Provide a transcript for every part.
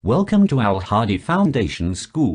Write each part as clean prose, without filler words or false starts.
Welcome to Al Hadi Foundation School.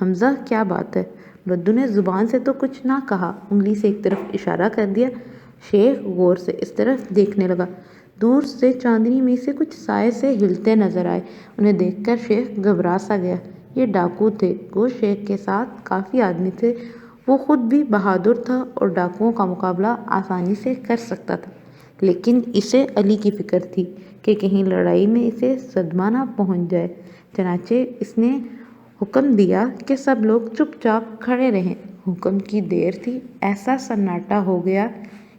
حمزہ کیا بات ہے؟ بدو نے زبان سے تو کچھ نہ کہا، انگلی سے ایک طرف اشارہ کر دیا۔ شیخ غور سے اس طرف دیکھنے لگا۔ دور سے چاندنی میں سے کچھ سائے سے ہلتے نظر آئے۔ انہیں دیکھ کر شیخ گھبرا سا گیا۔ یہ ڈاکو تھے۔ گو شیخ کے ساتھ کافی آدمی تھے۔ وہ خود بھی بہادر تھا اور ڈاکوؤں کا مقابلہ آسانی سے کر سکتا تھا، لیکن اسے علی کی فکر تھی کہ کہیں لڑائی میں اسے صدمہ نہ پہنچ جائے۔ چنانچہ اس نے حکم دیا کہ سب لوگ چپ چاپ کھڑے رہیں۔ حکم کی دیر تھی، ایسا سناٹا ہو گیا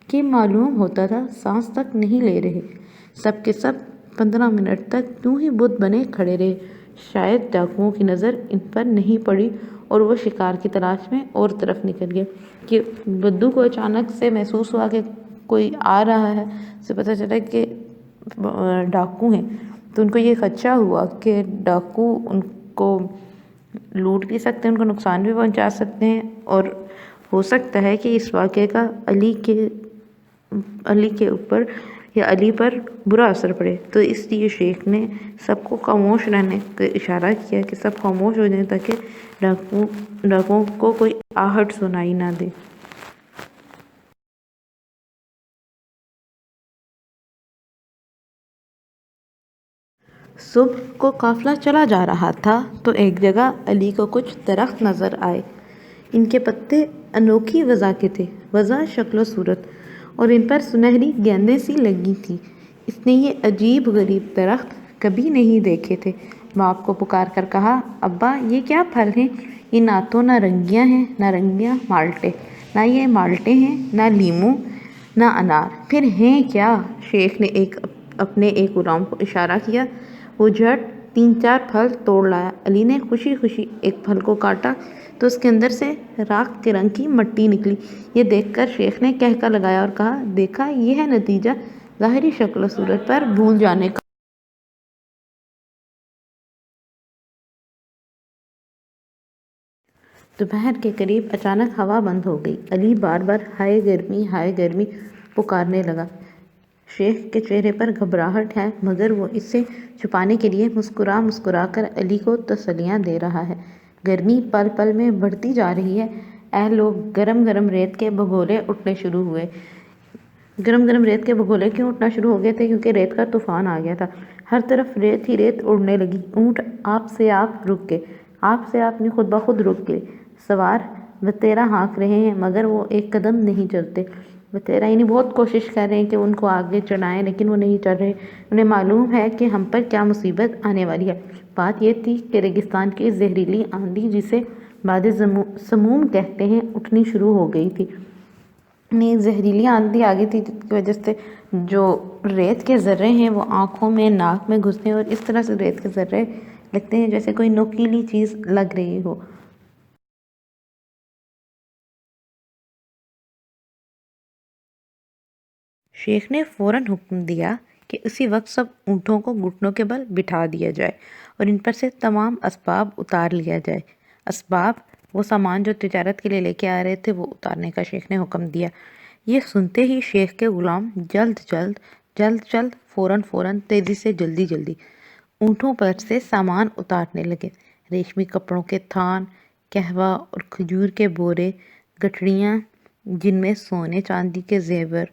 کہ معلوم ہوتا تھا سانس تک نہیں لے رہے۔ سب کے سب 15 منٹ تک یوں ہی بت بنے کھڑے رہے۔ شاید ڈاکوؤں کی نظر ان پر نہیں پڑی اور وہ شکار کی تلاش میں اور طرف نکل گئے کہ بدو کو اچانک سے محسوس ہوا کہ کوئی آ رہا ہے۔ اسے پتہ چلا کہ ڈاکو ہیں، تو ان کو یہ خدشہ ہوا کہ ڈاکو ان کو لوٹ بھی سکتے ہیں، ان کو نقصان بھی پہنچا سکتے ہیں، اور ہو سکتا ہے کہ اس واقعے کا علی کے اوپر یا علی پر برا اثر پڑے۔ تو اس لیے شیخ نے سب کو خاموش رہنے کا اشارہ کیا کہ سب خاموش ہو جائیں تاکہ ڈاکوؤں کو کوئی آہٹ سنائی نہ دے۔ صبح کو قافلہ چلا جا رہا تھا تو ایک جگہ علی کو کچھ درخت نظر آئے۔ ان کے پتے انوکھی وضع کے تھے، وضع شکل و صورت، اور ان پر سنہری گیندیں سی لگی تھیں۔ اس نے یہ عجیب غریب درخت کبھی نہیں دیکھے تھے۔ باپ کو پکار کر کہا، ابا یہ کیا پھل ہیں؟ یہ نہ تو نارنگیاں ہیں، نارنگیاں مالٹے، نہ یہ مالٹے ہیں، نہ لیموں، نہ انار، پھر ہیں کیا؟ شیخ نے اپنے ایک غلام کو اشارہ کیا۔ وہ جھٹ 3-4 پھل توڑ لایا۔ علی نے خوشی خوشی ایک پھل کو کاٹا تو اس کے اندر سے راکھ کے رنگ کی مٹی نکلی۔ یہ دیکھ کر شیخ نے کہکا لگایا اور کہا، دیکھا یہ ہے نتیجہ ظاہری شکل و صورت پر بھول جانے کا۔ دوپہر کے قریب اچانک ہوا بند ہو گئی۔ علی بار بار ہائے گرمی ہائے گرمی پکارنے لگا۔ شیخ کے چہرے پر گھبراہٹ ہے، مگر وہ اسے چھپانے کے لیے مسکرا مسکرا کر علی کو تسلیاں دے رہا ہے۔ گرمی پل پل میں بڑھتی جا رہی ہے۔ اے لوگ، گرم گرم ریت کے بگولے اٹھنے شروع ہوئے۔ گرم گرم ریت کے بگولے کیوں اٹھنا شروع ہو گئے تھے؟ کیونکہ ریت کا طوفان آ گیا تھا۔ ہر طرف ریت ہی ریت اڑنے لگی۔ اونٹ آپ سے آپ رک گئے، آپ سے آپ نہیں خود بخود رک گئے۔ سوار وتیرا ہانک رہے ہیں مگر وہ ایک قدم نہیں چلتے۔ وتیرا یعنی بہت کوشش کر رہے ہیں کہ ان کو آگے چڑھائیں، لیکن وہ نہیں چڑھ رہے۔ انہیں معلوم ہے کہ ہم پر کیا مصیبت آنے والی ہے۔ بات یہ تھی کہ ریگستان کی زہریلی آندھی، جسے باد سموم کہتے ہیں، اٹھنی شروع ہو گئی تھی۔ ایک زہریلی آندھی آ گئی تھی جس کی وجہ سے جو ریت کے ذرے ہیں وہ آنکھوں میں، ناک میں گھستے ہیں، اور اس طرح سے ریت کے ذرے لگتے ہیں جیسے کوئی نوکیلی چیز لگ رہی ہو۔ شیخ نے فوراً حکم دیا کہ اسی وقت سب اونٹوں کو گھٹنوں کے بل بٹھا دیا جائے اور ان پر سے تمام اسباب اتار لیا جائے۔ اسباب، وہ سامان جو تجارت کے لیے لے کے آ رہے تھے، وہ اتارنے کا شیخ نے حکم دیا۔ یہ سنتے ہی شیخ کے غلام جلد فوراً تیزی سے جلدی اونٹوں پر سے سامان اتارنے لگے۔ ریشمی کپڑوں کے تھان، قہوہ اور کھجور کے بورے، گٹھڑیاں جن میں سونے چاندی کے زیور،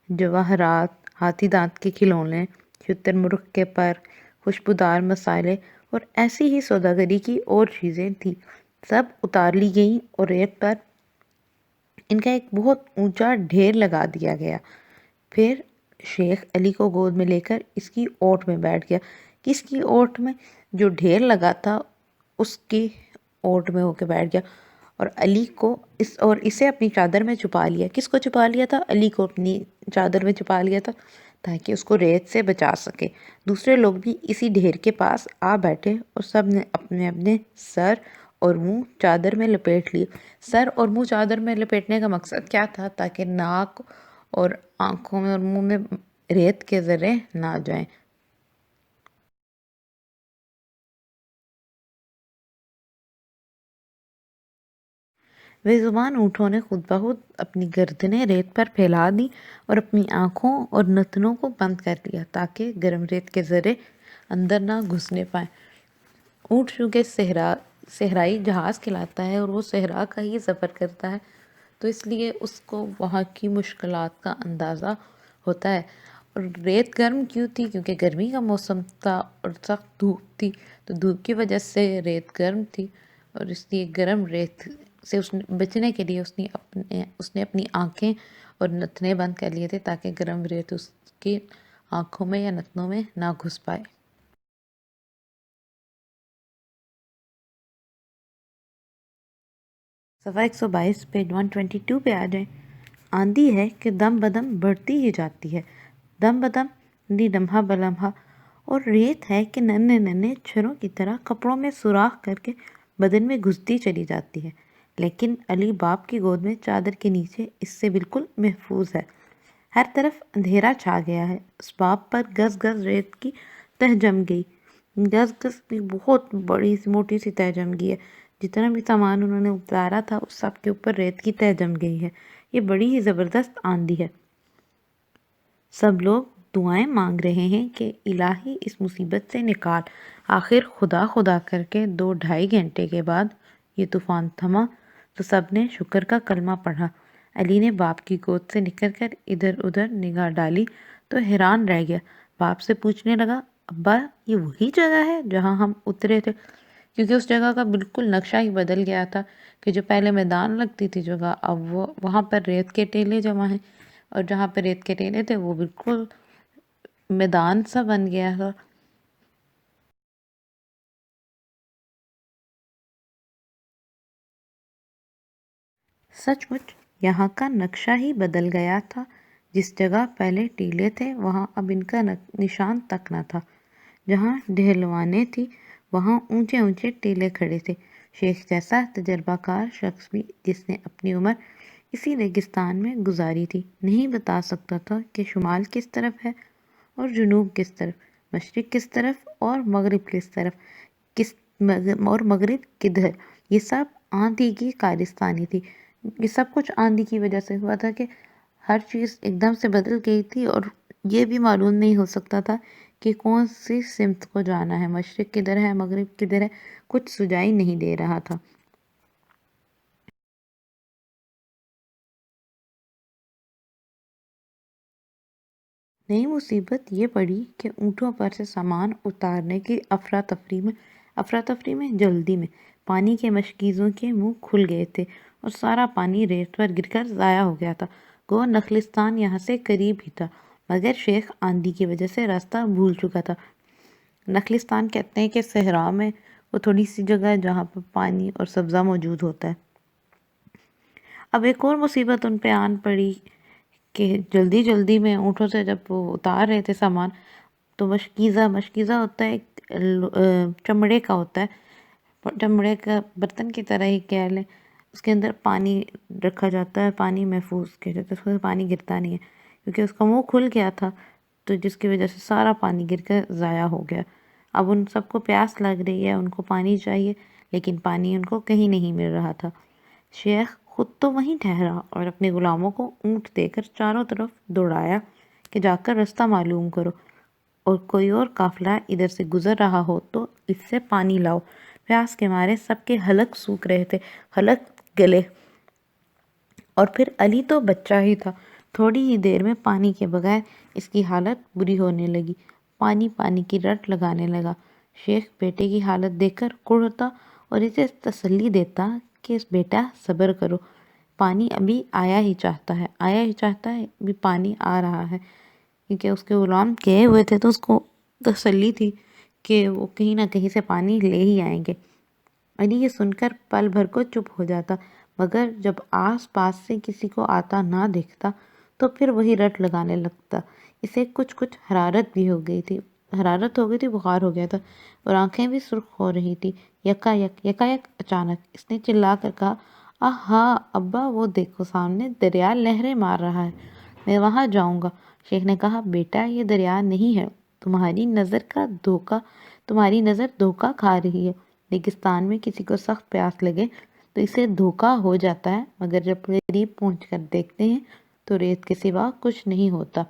جواہرات، ہاتھی دانت کے کھلونے، شتر مرغ کے پر، خوشبودار مسالے اور ایسی ہی سوداگری کی اور چیزیں تھیں، سب اتار لی گئیں اور ریت پر ان کا ایک بہت اونچا ڈھیر لگا دیا گیا۔ پھر شیخ علی کو گود میں لے کر اس کی اوٹ میں بیٹھ گیا۔ کس کی اوٹ میں؟ جو ڈھیر لگا تھا اس کی اوٹ میں ہو کے بیٹھ گیا، اور علی کو اسے اپنی چادر میں چھپا لیا۔ کس کو چھپا لیا تھا؟ علی کو اپنی چادر میں چھپا لیا تھا تاکہ اس کو ریت سے بچا سکے۔ دوسرے لوگ بھی اسی ڈھیر کے پاس آ بیٹھے اور سب نے اپنے اپنے سر اور منہ چادر میں لپیٹ لیے۔ سر اور منہ چادر میں لپیٹنے کا مقصد کیا تھا؟ تاکہ ناک اور آنکھوں میں اور منہ میں ریت کے ذرے نہ جائیں۔ بے زبان اونٹوں نے خود بخود اپنی گردنیں ریت پر پھیلا دی اور اپنی آنکھوں اور نتنوں کو بند کر دیا تاکہ گرم ریت کے ذرے اندر نہ گھسنے پائیں۔ اونٹ چونکہ صحرائی جہاز کھلاتا ہے اور وہ صحرا کا ہی سفر کرتا ہے، تو اس لیے اس کو وہاں کی مشکلات کا اندازہ ہوتا ہے۔ اور ریت گرم کیوں تھی؟ کیونکہ گرمی کا موسم تھا اور سخت دھوپ تھی، تو دھوپ کی وجہ سے ریت گرم تھی، اور اس لیے گرم ریت سے بچنے کے لیے اس نے اپنی آنکھیں اور نتنے بند کر لیے تھے تاکہ گرم ریت اس کی آنکھوں میں یا نتنوں میں نہ گھس پائے۔ صفحہ 122 پیج 122 پہ آ جائیں۔ آندھی ہے کہ دم بدم بڑھتی ہی جاتی ہے، دم بدم دی لمحہ بلمحہ، اور ریت ہے کہ ننھے ننھے چھروں کی طرح کپڑوں میں سوراخ کر کے بدن میں گھستی چلی جاتی ہے، لیکن علی باپ کی گود میں چادر کے نیچے اس سے بالکل محفوظ ہے۔ ہر طرف اندھیرا چھا گیا ہے، اسباب پر گز گز ریت کی تہ جم گئی، گز گز کی بہت بڑی موٹی سی تہ جم گئی ہے، جتنا بھی سامان انہوں نے اتارا تھا اس سب کے اوپر ریت کی تہ جم گئی ہے۔ یہ بڑی ہی زبردست آندھی ہے۔ سب لوگ دعائیں مانگ رہے ہیں کہ الہی اس مصیبت سے نکال۔ آخر خدا خدا کر کے 2-2.5 گھنٹے کے بعد یہ طوفان تھما تو سب نے شکر کا کلمہ پڑھا۔ علی نے باپ کی گود سے نکل کر ادھر ادھر نگاہ ڈالی تو حیران رہ گیا۔ باپ سے پوچھنے لگا، ابا یہ وہی جگہ ہے جہاں ہم اترے تھے؟ کیونکہ اس جگہ کا بالکل نقشہ ہی بدل گیا تھا کہ جو پہلے میدان لگتی تھی جگہ، اب وہاں پر ریت کے ٹیلے جمع ہیں، اور جہاں پر ریت کے ٹیلے تھے وہ بالکل میدان سا بن گیا تھا۔ سچ مچ یہاں کا نقشہ ہی بدل گیا تھا۔ جس جگہ پہلے ٹیلے تھے وہاں اب ان کا نشان تک نہ تھا۔ جہاں ڈھلوانے تھی وہاں اونچے اونچے ٹیلے کھڑے تھے۔ شیخ جیسا تجربہ کار شخص بھی، جس نے اپنی عمر اسی ریگستان میں گزاری تھی، نہیں بتا سکتا تھا کہ شمال کس طرف ہے اور جنوب کس طرف، مشرق کس طرف اور مغرب کس طرف، اور مغرب کدھر۔ یہ سب آندھی کی کارستانی تھی۔ یہ سب کچھ آندھی کی وجہ سے ہوا تھا کہ ہر چیز ایک دم سے بدل گئی تھی، اور یہ بھی معلوم نہیں ہو سکتا تھا کہ کون سی سمت کو جانا ہے، مشرق کدھر ہے مغرب کدھر ہے، کچھ سجائی نہیں دے رہا تھا۔ نئی مصیبت یہ پڑی کہ اونٹوں پر سے سامان اتارنے کی افراتفری میں جلدی میں پانی کے مشکیزوں کے منہ کھل گئے تھے اور سارا پانی ریت پر گر کر ضائع ہو گیا تھا۔ گو نخلستان یہاں سے قریب ہی تھا، مگر شیخ آندھی کی وجہ سے راستہ بھول چکا تھا۔ نخلستان کہتے ہیں کہ صحرا میں وہ تھوڑی سی جگہ ہے جہاں پر پانی اور سبزہ موجود ہوتا ہے۔ اب ایک اور مصیبت ان پہ آن پڑی کہ جلدی جلدی میں اونٹوں سے جب وہ اتار رہے تھے سامان، تو مشکیزہ ہوتا ہے ایک چمڑے کا ہوتا ہے، چمڑے کا برتن کی طرح ہی کہہ لیں، اس کے اندر پانی رکھا جاتا ہے، پانی محفوظ کیا جاتا ہے، اس میں پانی گرتا نہیں ہے، کیونکہ اس کا منہ کھل گیا تھا تو جس کی وجہ سے سارا پانی گر کر ضائع ہو گیا۔ اب ان سب کو پیاس لگ رہی ہے، ان کو پانی چاہیے، لیکن پانی ان کو کہیں نہیں مل رہا تھا۔ شیخ خود تو وہیں ٹھہرا اور اپنے غلاموں کو اونٹ دے کر چاروں طرف دوڑایا کہ جا کر رستہ معلوم کرو، اور کوئی اور قافلہ ادھر سے گزر رہا ہو تو اس سے پانی لاؤ۔ پیاس کے مارے سب کے حلق سوکھ رہے تھے، حلق گلے، اور پھر علی تو بچہ ہی تھا، تھوڑی ہی دیر میں پانی کے بغیر اس کی حالت بری ہونے لگی، پانی پانی کی رٹ لگانے لگا۔ شیخ بیٹے کی حالت دیکھ کر کڑھتا اور اسے تسلی دیتا کہ بیٹا صبر کرو، پانی ابھی آیا ہی چاہتا ہے، ابھی پانی آ رہا ہے، کیونکہ اس کے غلام گئے ہوئے تھے تو اس کو تسلی تھی کہ وہ کہیں نہ کہیں سے پانی لے ہی آئیں گے۔ علی یہ سن کر پل بھر کو چپ ہو جاتا، مگر جب آس پاس سے کسی کو آتا نہ دیکھتا تو پھر وہی رٹ لگانے لگتا۔ اسے کچھ حرارت ہو گئی تھی، بخار ہو گیا تھا، اور آنکھیں بھی سرخ ہو رہی تھی۔ یکا یک اچانک اس نے چلا کر کہا، آہا ابا، وہ دیکھو سامنے دریا لہریں مار رہا ہے، میں وہاں جاؤں گا۔ شیخ نے کہا، بیٹا یہ دریا نہیں ہے، تمہاری نظر دھوکہ کھا رہی ہے۔ ریگستان میں کسی کو سخت پیاس لگے تو اسے دھوکہ ہو جاتا ہے، مگر جب قریب پہنچ کر دیکھتے ہیں تو ریت کے سوا کچھ نہیں ہوتا۔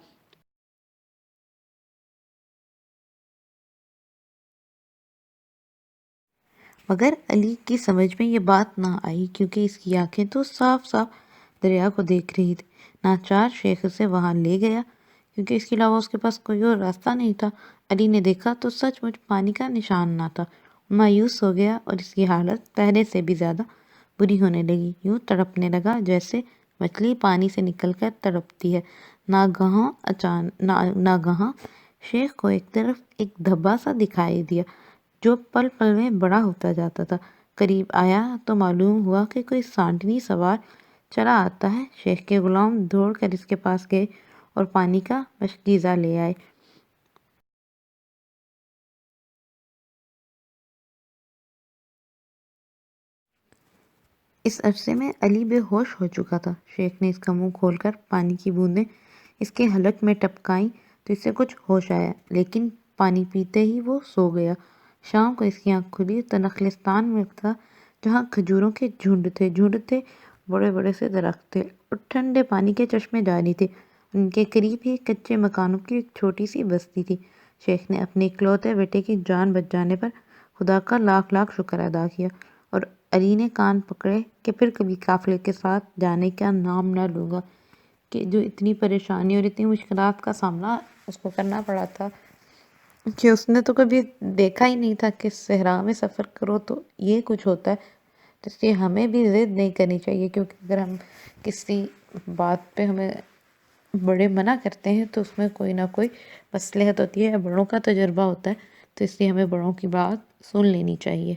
مگر علی کی سمجھ میں یہ بات نہ آئی کیونکہ اس کی آنکھیں تو صاف صاف دریا کو دیکھ رہی تھی۔ ناچار شیخ اسے وہاں لے گیا کیونکہ اس کے علاوہ اس کے پاس کوئی اور راستہ نہیں تھا۔ علی نے دیکھا تو سچ مچ پانی کا نشان نہ تھا۔ مایوس ہو گیا اور اس کی حالت پہلے سے بھی زیادہ بری ہونے لگی، یوں تڑپنے لگا جیسے مچھلی پانی سے نکل کر تڑپتی ہے۔ ناگہاں شیخ کو ایک طرف ایک دھبا سا دکھائی دیا جو پل پل میں بڑا ہوتا جاتا تھا۔ قریب آیا تو معلوم ہوا کہ کوئی سانٹنی سوار چلا آتا ہے۔ شیخ کے غلام دوڑ کر اس کے پاس گئے اور پانی کا مشکیزہ لے آئے۔ اس عرصے میں علی بے ہوش ہو چکا تھا۔ شیخ نے اس کا منہ کھول کر پانی کی بوندیں اس کے حلق میں ٹپکائیں تو اسے کچھ ہوش آیا، لیکن پانی پیتے ہی وہ سو گیا۔ شام کو اس کی آنکھ کھلی تو نخلستان میں تھا جہاں کھجوروں کے جھنڈ تھے، بڑے بڑے سے درخت تھے اور ٹھنڈے پانی کے چشمے جاری تھے۔ ان کے قریب ہی کچے مکانوں کی ایک چھوٹی سی بستی تھی۔ شیخ نے اپنے اکلوتے بیٹے کی جان بچ جانے پر خدا کا لاکھ لاکھ شکر ادا کیا اور علی نے کان پکڑے کہ پھر کبھی قافلے کے ساتھ جانے کا نام نہ لوں گا، کہ جو اتنی پریشانی اور اتنی مشکلات کا سامنا اس کو کرنا پڑا تھا کہ اس نے تو کبھی دیکھا ہی نہیں تھا کہ صحرا میں سفر کرو تو یہ کچھ ہوتا ہے۔ تو اس لیے ہمیں بھی ضد نہیں کرنی چاہیے، کیونکہ اگر ہم کسی بات پہ ہمیں بڑے منع کرتے ہیں تو اس میں کوئی نہ کوئی مصلحت ہوتی ہے، بڑوں کا تجربہ ہوتا ہے، تو اس لیے ہمیں بڑوں کی بات سن لینی چاہیے۔